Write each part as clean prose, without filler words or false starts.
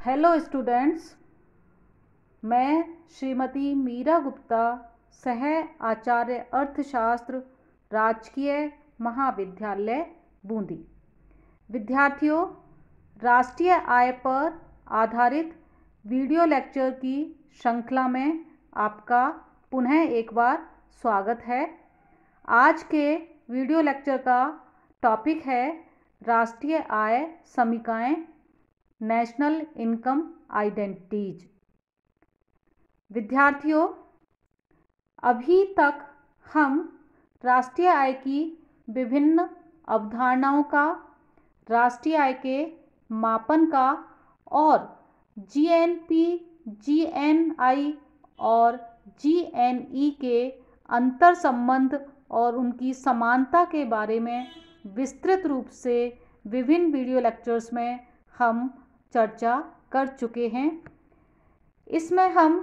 Hello students, मैं श्रीमती मीरा गुप्ता, सह आचार्य अर्थशास्त्र, राजकीय महाविद्यालय बूंदी। विद्यार्थियों, राष्ट्रीय आय पर आधारित वीडियो लेक्चर की श्रृंखला में आपका पुनः एक बार स्वागत है। आज के वीडियो लेक्चर का टॉपिक है राष्ट्रीय आय समीकरण, नेशनल इनकम आइडेंटिटीज। विद्यार्थियों, अभी तक हम राष्ट्रीय आय की विभिन्न अवधारणाओं का, राष्ट्रीय आय के मापन का और जीएनपी, जीएनआई और जीएनई के अंतर संबंध और उनकी समानता के बारे में विस्तृत रूप से विभिन्न वीडियो लेक्चर्स में हम चर्चा कर चुके हैं। इसमें हम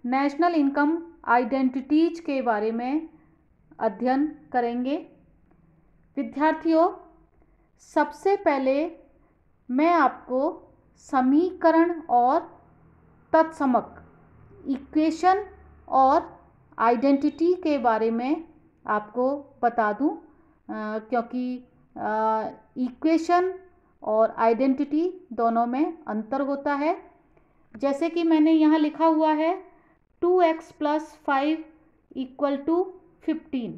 नेशनल इनकम आइडेंटिटीज के बारे में अध्ययन करेंगे। विद्यार्थियों, सबसे पहले मैं आपको समीकरण और तत्समक, इक्वेशन और आइडेंटिटी के बारे में आपको बता दूं, क्योंकि इक्वेशन और आइडेंटिटी दोनों में अंतर होता है। जैसे कि मैंने यहाँ लिखा हुआ है 2x + 5 = 15।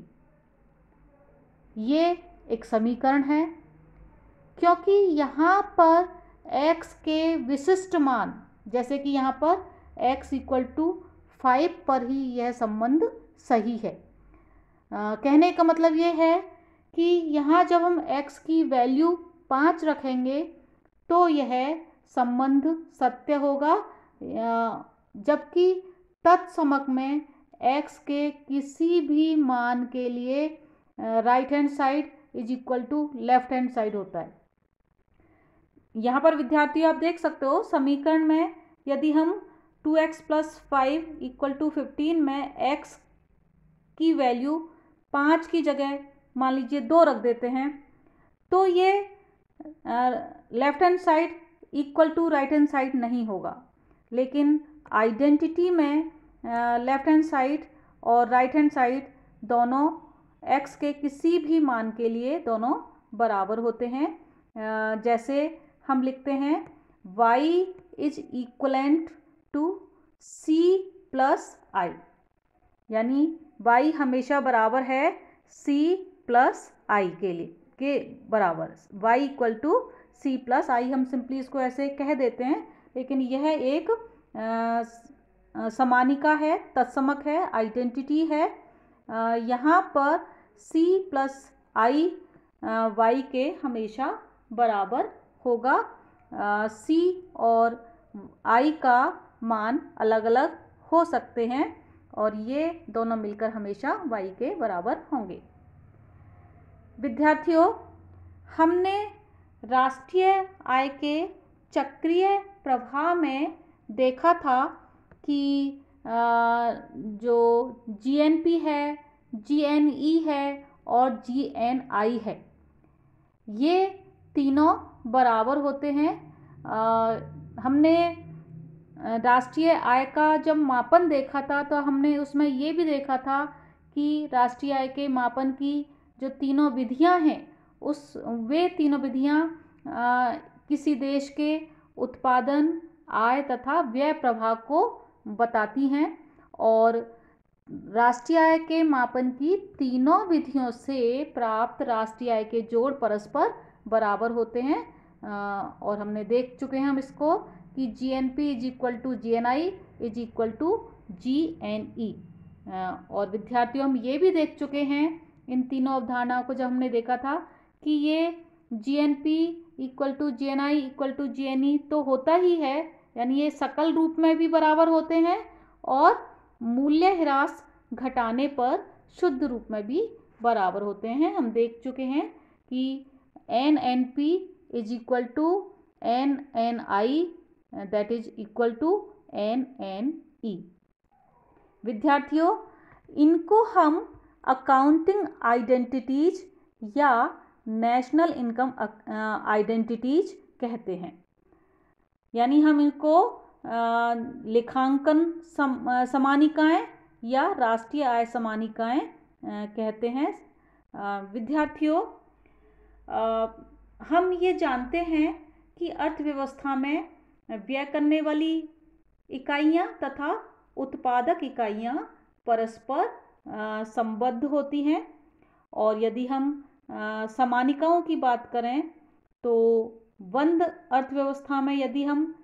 ये एक समीकरण है, क्योंकि यहाँ पर x के विशिष्ट मान, जैसे कि यहाँ पर x = 5 पर ही यह संबंध सही है। कहने का मतलब ये है कि यहाँ जब हम x की वैल्यू 5 रखेंगे तो यह संबंध सत्य होगा, जबकि तत्समक में x के किसी भी मान के लिए right hand side = left hand side होता है। यहाँ पर विद्यार्थियों आप देख सकते हो, समीकरण में यदि हम 2x + 5 = 15 में x की वैल्यू 5 की जगह मान लीजिए 2 रख देते हैं, तो ये left hand side = right hand side नहीं होगा। लेकिन आइडेंटिटी में लेफ्ट हैंड साइड और राइट हैंड साइड दोनों x के किसी भी मान के लिए दोनों बराबर होते हैं। जैसे हम लिखते हैं y = c + i, यानी y हमेशा बराबर है c + i के बराबर। y = c + i, हम सिंपली इसको ऐसे कह देते हैं, लेकिन यह एक समानिका है, तत्समक है, आइडेंटिटी है। यहाँ पर c + i y के हमेशा बराबर होगा। c और i का मान अलग अलग हो सकते हैं और ये दोनों मिलकर हमेशा y के बराबर होंगे। विद्यार्थियों, हमने राष्ट्रीय आय के चक्रीय प्रवाह में देखा था कि जो जीएनपी है, जीएनई है और जीएनआई है, ये तीनों बराबर होते हैं। हमने राष्ट्रीय आय का जब मापन देखा था तो हमने उसमें ये भी देखा था कि राष्ट्रीय आय के मापन की जो तीनों विधियां हैं, वे तीनों विधियां किसी देश के उत्पादन, आय तथा व्यय प्रभाव को बताती हैं और राष्ट्रीय आय के मापन की तीनों विधियों से प्राप्त राष्ट्रीय आय के जोड़ परस्पर बराबर होते हैं। और हमने देख चुके हैं हम इसको कि जीएनपी = जीएनआई = जीएनई। और विद्यार्थियों, हम ये भी देख चुके हैं इन तीनों अवधारणाओं को जब हमने देखा था कि ये जीएनपी = जीएनआई = जीएनई तो होता ही है, यानी ये सकल रूप में भी बराबर होते हैं और मूल्य ह्रास घटाने पर शुद्ध रूप में भी बराबर होते हैं। हम देख चुके हैं कि एनएनपी = एनएनआई = एनएनई। विद्यार्थियों, इनको हम अकाउंटिंग आइडेंटिटीज या नेशनल इनकम आइडेंटिटीज कहते हैं। यानी हम इनको लेखांकन समानिकाएं या राष्ट्रीय आय समानिकाएं कहते हैं। विद्यार्थियों, हम ये जानते हैं कि अर्थव्यवस्था में व्यय करने वाली इकाइयां तथा उत्पादक इकाइयां परस्पर संबद्ध होती हैं। और यदि हम समानिकाओं की बात करें तो बंद अर्थव्यवस्था में यदि हम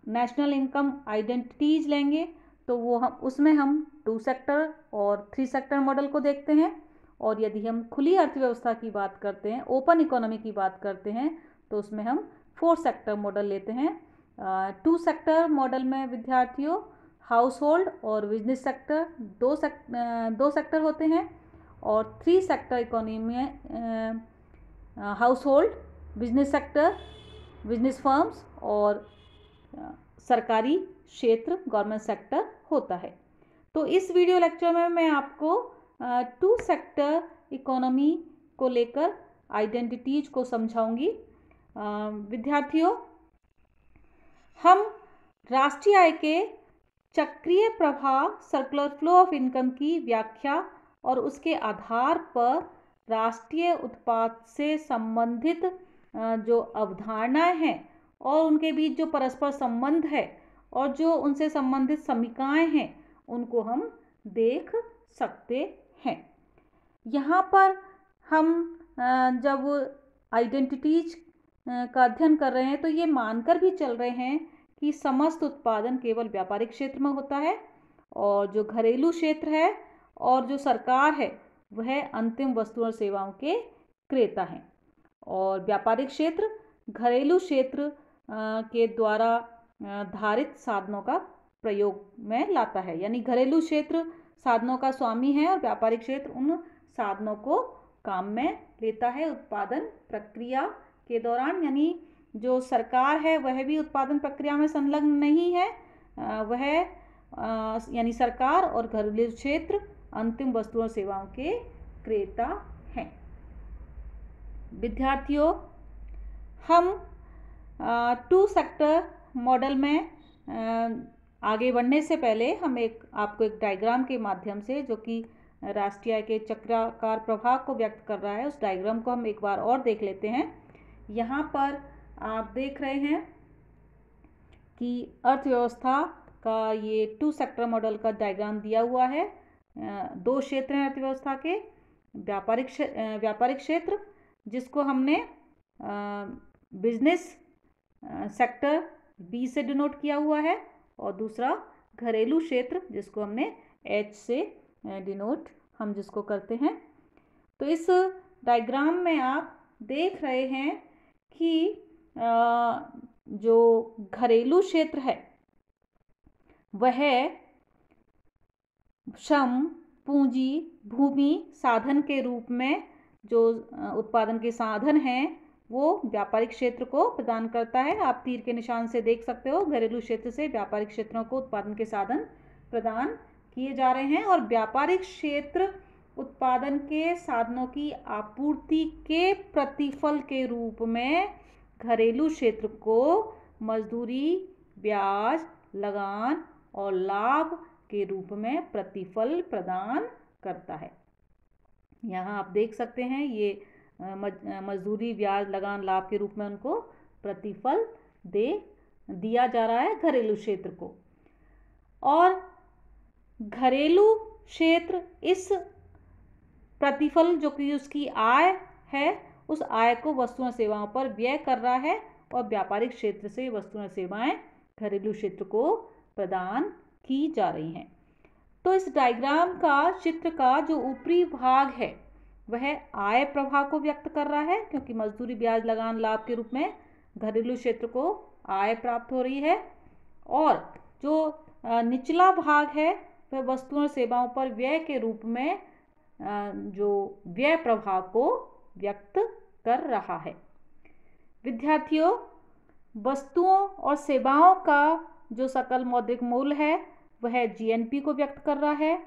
नेशनल इनकम आइडेंटिटीज लेंगे तो वो हम उसमें हम 2 सेक्टर और 3 सेक्टर मॉडल को देखते हैं। और यदि हम खुली अर्थव्यवस्था की बात करते हैं, ओपन इकोनॉमी की बात करते हैं, तो उसमें हम 4 सेक्टर मॉडल लेते हैं। 2 सेक्टर मॉडल में विद्यार्थियों हाउस होल्ड और बिजनेस सेक्टर दो सेक्टर होते हैं। और 3 सेक्टर इकोनॉमी में house hold, business sector, business firms और सरकारी क्षेत्र गवर्नमेंट सेक्टर होता है। तो इस वीडियो लेक्चर में मैं आपको 2 सेक्टर इकोनॉमी को लेकर आइडेंटिटीज को समझाऊंगी। विद्यार्थियों, हम राष्ट्रीय आय के चक्रीय प्रवाह सर्कुलर फ्लो ऑफ इनकम की व्याख्या और उसके आधार पर राष्ट्रीय उत्पाद से संबंधित जो अवधारणाएं हैं और उनके बीच जो परस्पर संबंध है और जो उनसे संबंधित समीकरण हैं उनको हम देख सकते हैं। यहाँ पर हम जब आइडेंटिटीज का अध्ययन कर रहे हैं तो ये मानकर भी चल रहे हैं कि समस्त उत्पादन केवल व्यापारिक क्षेत्र में होता है और जो घरेलू क्षेत्र है और जो सरकार है वह अंतिम वस्तु और सेवाओं के क्रेता हैं। और व्यापारिक क्षेत्र घरेलू क्षेत्र के द्वारा धारित साधनों का प्रयोग में लाता है, यानी घरेलू क्षेत्र साधनों का स्वामी है और व्यापारिक क्षेत्र उन साधनों को काम में लेता है उत्पादन प्रक्रिया के दौरान। यानी जो सरकार है वह भी उत्पादन प्रक्रिया में संलग्न नहीं है, वह यानी सरकार और घरेलू क्षेत्र अंतिम वस्तुओं और सेवाओं के क्रेता हैं। विद्यार्थियों, हम 2 सेक्टर मॉडल में आगे बढ़ने से पहले हम आपको एक डायग्राम के माध्यम से, जो कि राष्ट्रीय आय के चक्राकार प्रवाह को व्यक्त कर रहा है, उस डायग्राम को हम एक बार और देख लेते हैं। यहाँ पर आप देख रहे हैं कि अर्थव्यवस्था का ये 2 सेक्टर मॉडल का डायग्राम दिया हुआ है। 2 क्षेत्र हैं अर्थव्यवस्था के, व्यापारिक क्षेत्र जिसको हमने बिजनेस सेक्टर बी से डिनोट किया हुआ है और दूसरा घरेलू क्षेत्र जिसको हमने एच से डिनोट हम जिसको करते हैं। तो इस डायग्राम में आप देख रहे हैं कि जो घरेलू क्षेत्र है वह श्रम, पूंजी, भूमि, साधन के रूप में जो उत्पादन के साधन हैं वो व्यापारिक क्षेत्र को प्रदान करता है। आप तीर के निशान से देख सकते हो, घरेलू क्षेत्र से व्यापारिक क्षेत्रों को उत्पादन के साधन प्रदान किए जा रहे हैं और व्यापारिक क्षेत्र उत्पादन के साधनों की आपूर्ति के प्रतिफल के रूप में घरेलू क्षेत्र को मजदूरी, ब्याज, लगान और लाभ के रूप में प्रतिफल प्रदान करता है। यहाँ आप देख सकते हैं ये मजदूरी, ब्याज, लगान, लाभ के रूप में उनको प्रतिफल दिया जा रहा है घरेलू क्षेत्र को। और घरेलू क्षेत्र इस प्रतिफल जो कि उसकी आय है उस आय को वस्तुओं और सेवाओं पर व्यय कर रहा है और व्यापारिक क्षेत्र से वस्तुएं और सेवाएं घरेलू क्षेत्र को प्रदान की जा रही हैं। तो इस डायग्राम का चित्र का जो ऊपरी भाग है वह आय प्रवाह को व्यक्त कर रहा है, क्योंकि मजदूरी, ब्याज, लगान, लाभ के रूप में घरेलू क्षेत्र को आय प्राप्त हो रही है। और जो निचला भाग है वह वस्तुओं और सेवाओं पर व्यय के रूप में जो व्यय प्रवाह को व्यक्त कर रहा है। विद्यार्थियों, वस्तुओं और सेवाओं का जो सकल मौद्रिक मूल्य है वह जीएनपी को व्यक्त कर रहा है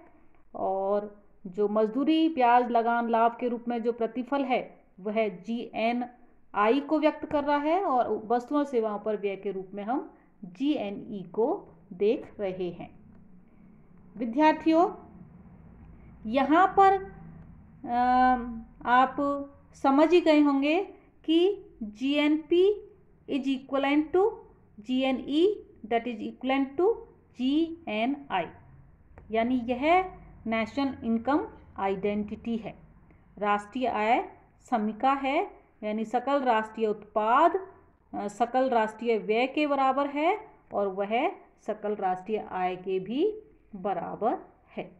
और जो मजदूरी, ब्याज, लगान, लाभ के रूप में जो प्रतिफल है वह जीएन आई को व्यक्त कर रहा है और वस्तुओं और सेवाओं पर व्यय के रूप में हम GNE को देख रहे हैं। विद्यार्थियों, यहाँ पर आप समझ ही गए होंगे कि GNP is equivalent to GNE that is equivalent to GNI, यानी यह नेशनल इनकम आइडेंटिटी है, राष्ट्रीय आय समीका है, यानी सकल राष्ट्रीय उत्पाद सकल राष्ट्रीय व्यय के बराबर है और वह सकल राष्ट्रीय आय के भी बराबर है।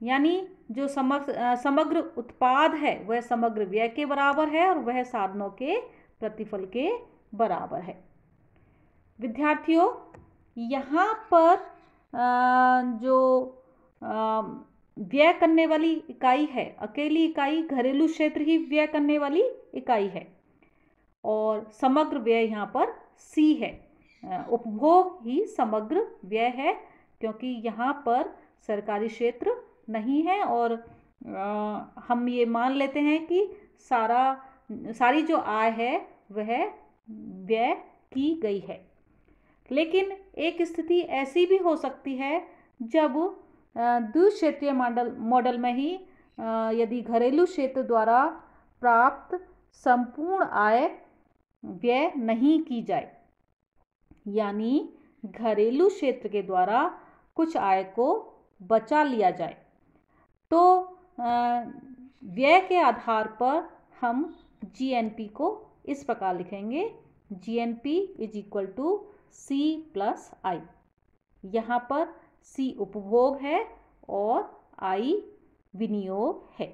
यानी जो समग्र उत्पाद है वह समग्र व्यय के बराबर है और वह साधनों के प्रतिफल के बराबर है। विद्यार्थियों, यहाँ पर जो व्यय करने वाली इकाई है, अकेली इकाई घरेलू क्षेत्र ही व्यय करने वाली इकाई है और समग्र व्यय यहाँ पर C है। उपभोग ही समग्र व्यय है क्योंकि यहाँ पर सरकारी क्षेत्र नहीं है और हम ये मान लेते हैं कि सारी जो आय है वह व्यय की गई है। लेकिन एक स्थिति ऐसी भी हो सकती है जब द्विक्षेत्रीय मॉडल में ही यदि घरेलू क्षेत्र द्वारा प्राप्त संपूर्ण आय व्यय नहीं की जाए, यानी घरेलू क्षेत्र के द्वारा कुछ आय को बचा लिया जाए, तो व्यय के आधार पर हम GNP को इस प्रकार लिखेंगे, GNP is equal to C plus I। यहाँ पर C उपभोग है और I विनियोग है।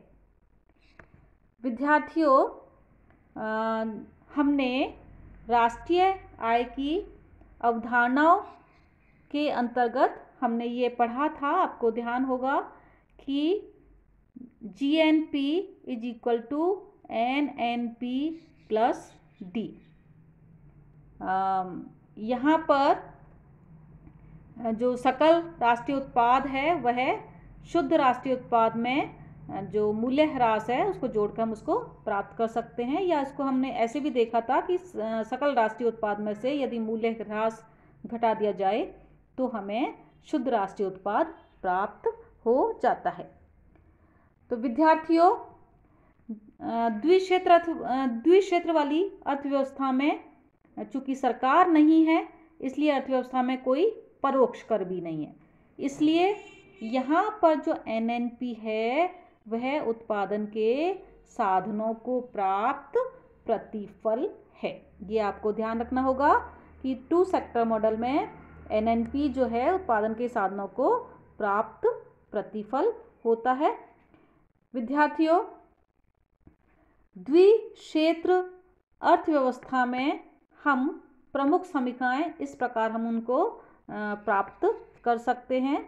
विद्यार्थियों, हमने राष्ट्रीय आय की अवधारणाओं के अंतर्गत हमने ये पढ़ा था, आपको ध्यान होगा कि GNP is equal to NNP plus D। यहाँ पर जो सकल राष्ट्रीय उत्पाद है वह शुद्ध राष्ट्रीय उत्पाद में जो मूल्य ह्रास है उसको जोड़कर हम उसको प्राप्त कर सकते हैं, या इसको हमने ऐसे भी देखा था कि सकल राष्ट्रीय उत्पाद में से यदि मूल्य ह्रास घटा दिया जाए तो हमें शुद्ध राष्ट्रीय उत्पाद प्राप्त हो जाता है। तो विद्यार्थियों, द्विक्षेत्र वाली अर्थव्यवस्था में चूंकि सरकार नहीं है इसलिए अर्थव्यवस्था में कोई परोक्ष कर भी नहीं है, इसलिए यहाँ पर जो NNP है वह उत्पादन के साधनों को प्राप्त प्रतिफल है। ये आपको ध्यान रखना होगा कि 2 सेक्टर मॉडल में NNP जो है उत्पादन के साधनों को प्राप्त प्रतिफल होता है। विद्यार्थियों, द्विक्षेत्र अर्थव्यवस्था में हम प्रमुख समीकरण इस प्रकार हम उनको प्राप्त कर सकते हैं।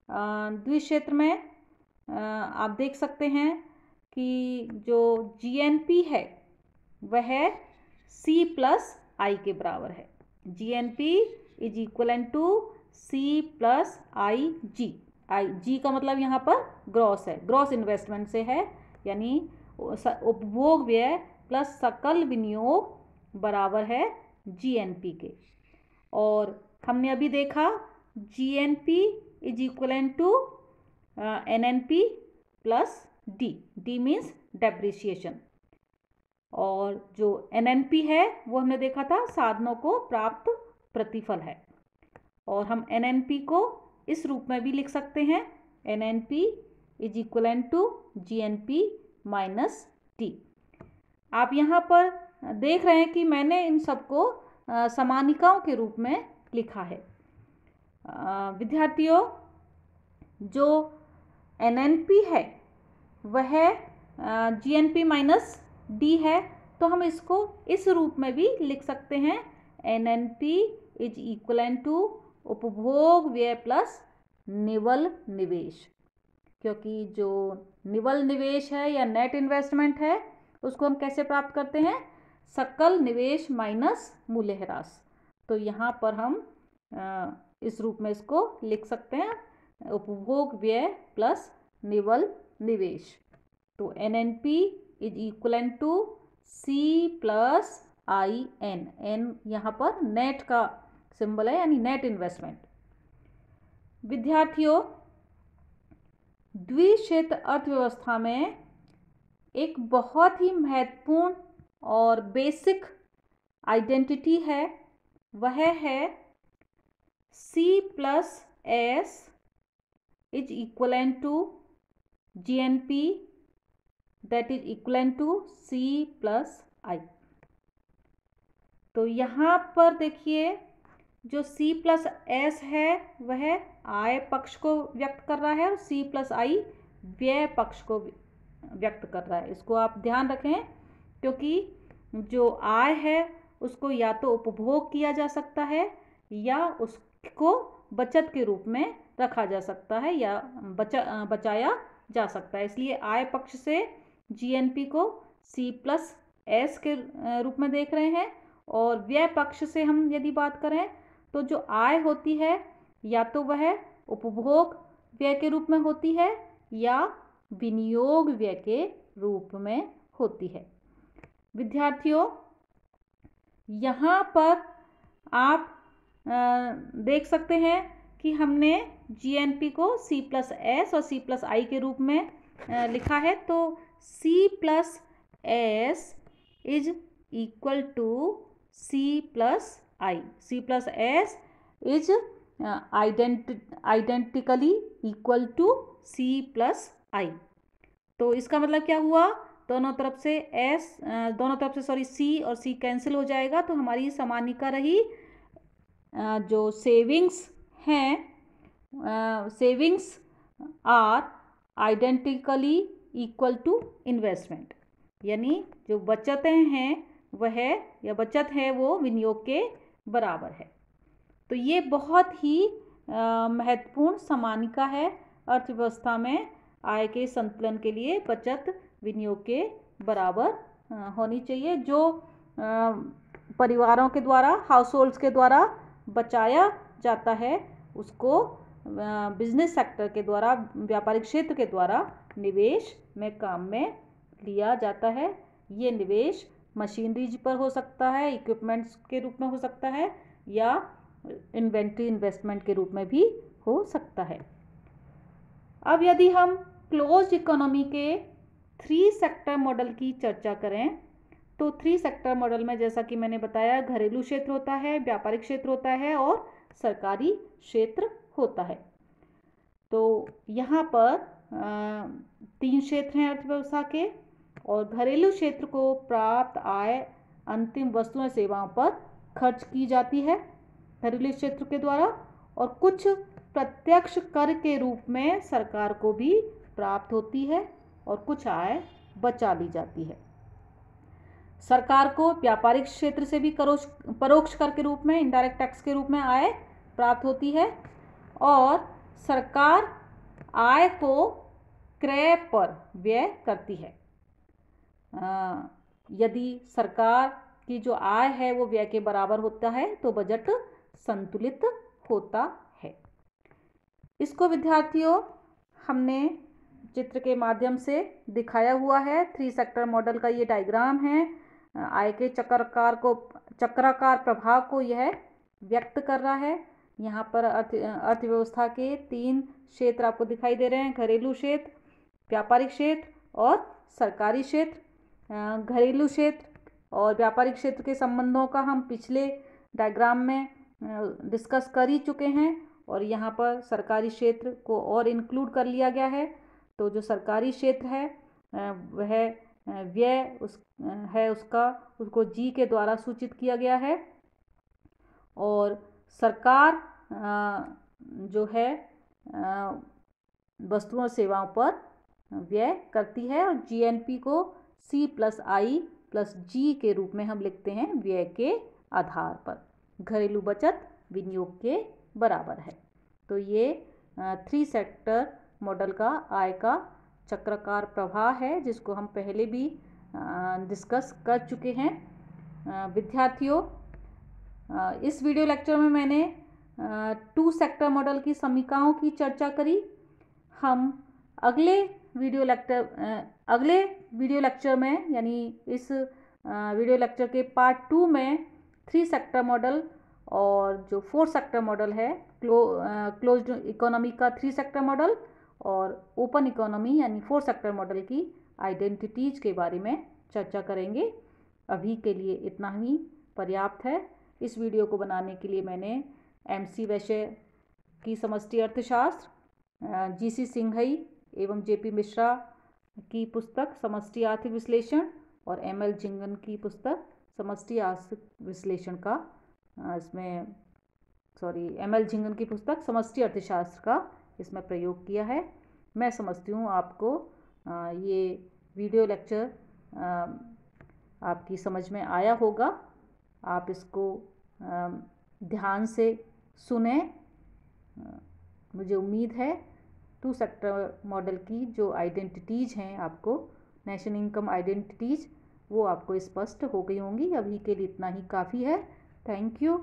द्विक्षेत्र में आप देख सकते हैं कि जो GNP है वह C प्लस I के बराबर है। GNP is equivalent to C plus IG। G का मतलब यहाँ पर ग्रॉस है, ग्रॉस इन्वेस्टमेंट से है, यानी उपभोग व्यय प्लस सकल विनियोग बराबर है GNP के। और हमने अभी देखा GNP is equivalent to NNP plus D। D means depreciation. और जो NNP है वो हमने देखा था साधनों को प्राप्त प्रतिफल है, और हम NNP को इस रूप में भी लिख सकते हैं, NNP is equivalent to GNP minus D। आप यहाँ पर देख रहे हैं कि मैंने इन सबको समानिकाओं के रूप में लिखा है। विद्यार्थियों, जो NNP है वह GNP माइनस D है, तो हम इसको इस रूप में भी लिख सकते हैं, NNP इज इक्वलेंट टू उपभोग व्यय प्लस निवल निवेश, क्योंकि जो निवल निवेश है या नेट इन्वेस्टमेंट है उसको हम कैसे प्राप्त करते हैं, सकल निवेश माइनस मूल्य ह्रास। तो यहाँ पर हम इस रूप में इसको लिख सकते हैं, उपभोग व्यय प्लस निवल निवेश। तो NNP is equivalent to C+IN, N यहाँ पर नेट का सिंबल है, यानी नेट इन्वेस्टमेंट। विद्यार्थियों, द्विक्षेत्र अर्थव्यवस्था में एक बहुत ही महत्वपूर्ण और बेसिक आइडेंटिटी है, वह है C+S is equivalent to GNP, that is equivalent to C+I। तो यहाँ पर देखिए, जो C+S है वह आय पक्ष को व्यक्त कर रहा है और C+I व्यय पक्ष को व्यक्त कर रहा है। इसको आप ध्यान रखें, क्योंकि जो आय है उसको या तो उपभोग किया जा सकता है या उसको बचत के रूप में रखा जा सकता है या बचाया जा सकता है। इसलिए आय पक्ष से GNP को C+S के रूप में देख रहे हैं, और व्यय पक्ष से हम यदि बात करें तो जो आय होती है या तो वह उपभोग व्यय के रूप में होती है या विनियोग व्यय के रूप में होती है। विद्यार्थियों, यहाँ पर आप देख सकते हैं कि हमने GNP को C+S और C+I के रूप में लिखा है। तो C+S is equal to C+I। C+S is identically equal to C+I। तो इसका मतलब क्या हुआ, दोनों तरफ से C और C कैंसिल हो जाएगा, तो हमारी समानिका रही जो सेविंग्स हैं, savings are identically equal to investment, यानी जो बचतें हैं वह या बचत है वो विनियोग के बराबर है। तो ये बहुत ही महत्वपूर्ण समानिका है अर्थव्यवस्था में। आय के संतुलन के लिए बचत विनियोग के बराबर होनी चाहिए। जो परिवारों के द्वारा, हाउसहोल्ड्स के द्वारा बचाया जाता है उसको बिजनेस सेक्टर के द्वारा, व्यापारिक क्षेत्र के द्वारा निवेश में काम में लिया जाता है। ये निवेश मशीनरीज पर हो सकता है, इक्विपमेंट्स के रूप में हो सकता है, या इन्वेंट्री इन्वेस्टमेंट के रूप में भी हो सकता है। अब यदि हम क्लोज्ड इकोनॉमी के 3 सेक्टर मॉडल की चर्चा करें, तो 3 सेक्टर मॉडल में जैसा कि मैंने बताया, घरेलू क्षेत्र होता है, व्यापारिक क्षेत्र होता है और सरकारी क्षेत्र होता है। तो यहाँ पर 3 क्षेत्र हैं अर्थव्यवस्था के, और घरेलू क्षेत्र को प्राप्त आय अंतिम वस्तुओं सेवाओं पर खर्च की जाती है घरेलू क्षेत्र के द्वारा, और कुछ प्रत्यक्ष कर के रूप में सरकार को भी प्राप्त होती है और कुछ आय बचा ली जाती है। सरकार को व्यापारिक क्षेत्र से भी परोक्ष कर के रूप में, इनडायरेक्ट टैक्स के रूप में आय प्राप्त होती है, और सरकार आय को क्रय पर व्यय करती है। यदि सरकार की जो आय है वो व्यय के बराबर होता है तो बजट संतुलित होता है। इसको विद्यार्थियों हमने चित्र के माध्यम से दिखाया हुआ है। 3 सेक्टर मॉडल का ये डायग्राम है। आय के चक्राकार प्रभाव को यह व्यक्त कर रहा है। यहाँ पर अर्थव्यवस्था के 3 क्षेत्र आपको दिखाई दे रहे हैं, घरेलू क्षेत्र, व्यापारिक क्षेत्र और सरकारी क्षेत्र। घरेलू क्षेत्र और व्यापारिक क्षेत्र के संबंधों का हम पिछले डायग्राम में डिस्कस कर ही चुके हैं, और यहाँ पर सरकारी क्षेत्र को और इंक्लूड कर लिया गया है। तो जो सरकारी क्षेत्र है वह व्यय उसको G के द्वारा सूचित किया गया है, और सरकार जो है वस्तुओं सेवाओं पर व्यय करती है, और GNP को C+I+G के रूप में हम लिखते हैं व्यय के आधार पर। घरेलू बचत विनियोग के बराबर है। तो ये 3 सेक्टर मॉडल का आय का चक्राकार प्रवाह है, जिसको हम पहले भी डिस्कस कर चुके हैं। विद्यार्थियों, इस वीडियो लेक्चर में मैंने 2 सेक्टर मॉडल की समीकरणों की चर्चा करी। हम अगले वीडियो लेक्चर में, यानी इस वीडियो लेक्चर के पार्ट 2 में 3 सेक्टर मॉडल और जो 4 सेक्टर मॉडल है, क्लोज्ड इकोनॉमी का 3 सेक्टर मॉडल और ओपन इकोनॉमी यानी 4 सेक्टर मॉडल की आइडेंटिटीज के बारे में चर्चा करेंगे। अभी के लिए इतना ही पर्याप्त है। इस वीडियो को बनाने के लिए मैंने MC वैश्य की समष्टि अर्थशास्त्र, GC सिंघई एवं JP मिश्रा की पुस्तक समष्टि आर्थिक विश्लेषण और ML झिंगन की पुस्तक समष्टि आर्थिक विश्लेषण का ML झिंगन की पुस्तक समष्टि अर्थशास्त्र का इसमें प्रयोग किया है। मैं समझती हूँ आपको ये वीडियो लेक्चर आपकी समझ में आया होगा। आप इसको ध्यान से सुने। मुझे उम्मीद है 2 सेक्टर मॉडल की जो आइडेंटिटीज़ हैं, आपको नेशनल इनकम आइडेंटिटीज़, वो आपको स्पष्ट हो गई होंगी। अभी के लिए इतना ही काफ़ी है। Thank you.